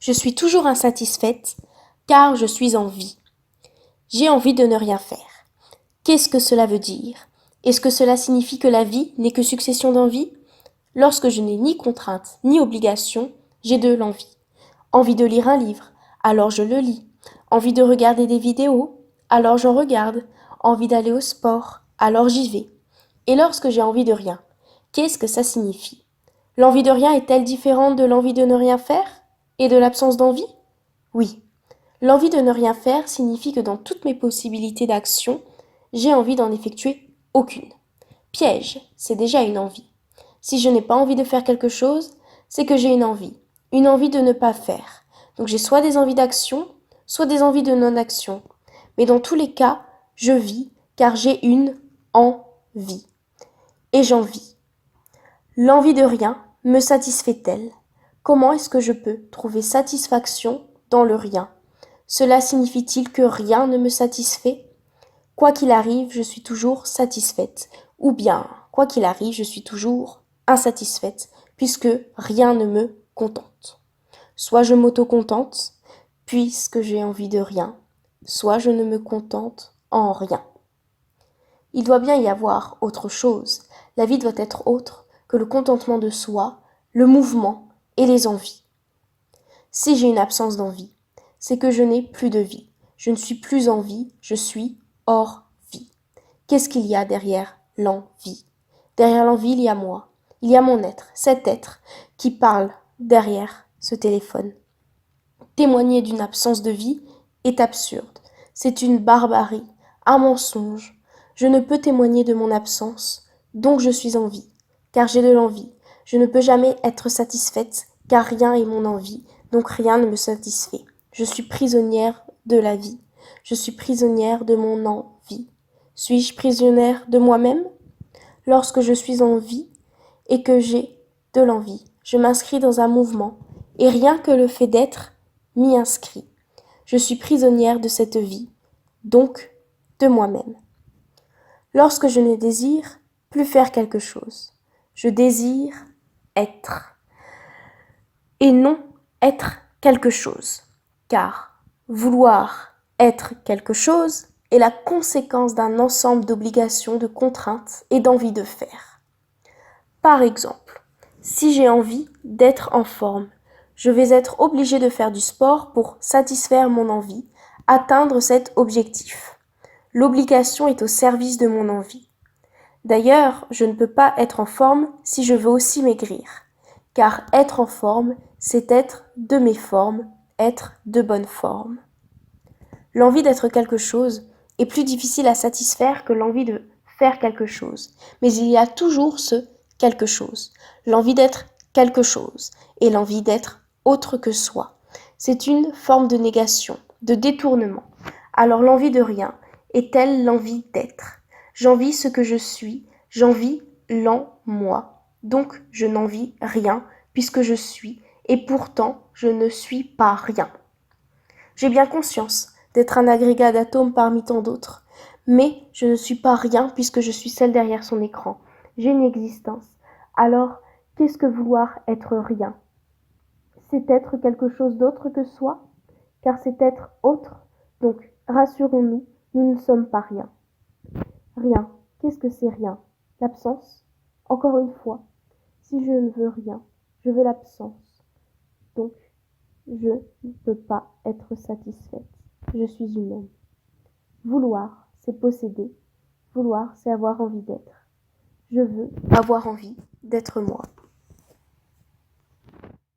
Je suis toujours insatisfaite car je suis en vie. J'ai envie de ne rien faire. Qu'est-ce que cela veut dire? Est-ce que cela signifie que la vie n'est que succession d'envies? Lorsque je n'ai ni contrainte ni obligation, j'ai de l'envie. Envie de lire un livre, alors je le lis. Envie de regarder des vidéos, alors j'en regarde. Envie d'aller au sport, alors j'y vais. Et lorsque j'ai envie de rien, qu'est-ce que ça signifie? L'envie de rien est-elle différente de l'envie de ne rien faire? Et de l'absence d'envie? Oui. L'envie de ne rien faire signifie que dans toutes mes possibilités d'action, j'ai envie d'en effectuer aucune. Piège, c'est déjà une envie. Si je n'ai pas envie de faire quelque chose, c'est que j'ai une envie de ne pas faire. Donc j'ai soit des envies d'action, soit des envies de non-action. Mais dans tous les cas, je vis car j'ai une envie. Et j'en vis. L'envie de rien me satisfait-elle? Comment est-ce que je peux trouver satisfaction dans le rien? Cela signifie-t-il que rien ne me satisfait? Quoi qu'il arrive, je suis toujours satisfaite. Ou bien, quoi qu'il arrive, je suis toujours insatisfaite, puisque rien ne me contente. Soit je m'auto-contente, puisque j'ai envie de rien, soit je ne me contente en rien. Il doit bien y avoir autre chose. La vie doit être autre que le contentement de soi, le mouvement et les envies. Si j'ai une absence d'envie, c'est que je n'ai plus de vie. Je ne suis plus en vie, je suis hors vie. Qu'est-ce qu'il y a derrière l'envie? Derrière l'envie, il y a moi. Il y a mon être, cet être qui parle derrière ce téléphone. Témoigner d'une absence de vie est absurde. C'est une barbarie, un mensonge. Je ne peux témoigner de mon absence, donc je suis en vie, car j'ai de l'envie. Je ne peux jamais être satisfaite, car rien est mon envie, donc rien ne me satisfait. Je suis prisonnière de la vie. Je suis prisonnière de mon envie. Suis-je prisonnière de moi-même? Lorsque je suis en vie et que j'ai de l'envie, je m'inscris dans un mouvement, et rien que le fait d'être m'y inscrit. Je suis prisonnière de cette vie, donc de moi-même. Lorsque je ne désire plus faire quelque chose, je désire être. Et non être quelque chose, car vouloir être quelque chose est la conséquence d'un ensemble d'obligations, de contraintes et d'envie de faire. Par exemple, si j'ai envie d'être en forme, je vais être obligée de faire du sport pour satisfaire mon envie, atteindre cet objectif. L'obligation est au service de mon envie. D'ailleurs, je ne peux pas être en forme si je veux aussi maigrir, car être en forme, c'est être de mes formes, être de bonne forme. L'envie d'être quelque chose est plus difficile à satisfaire que l'envie de faire quelque chose, mais il y a toujours ce quelque chose, l'envie d'être quelque chose et l'envie d'être autre que soi. C'est une forme de négation, de détournement. Alors l'envie de rien est-elle l'envie d'être? J'envie ce que je suis, j'envie l'en-moi. Donc je n'envie rien puisque je suis et pourtant je ne suis pas rien. J'ai bien conscience d'être un agrégat d'atomes parmi tant d'autres, mais je ne suis pas rien puisque je suis celle derrière son écran. J'ai une existence. Alors, qu'est-ce que vouloir être rien? C'est être quelque chose d'autre que soi, car c'est être autre. Donc, rassurons-nous, nous ne sommes pas rien. Rien. Qu'est-ce que c'est rien? L'absence? Encore une fois, si je ne veux rien, je veux l'absence. Donc, je ne peux pas être satisfaite. Je suis humaine. Vouloir, c'est posséder. Vouloir, c'est avoir envie d'être. Je veux avoir envie d'être moi.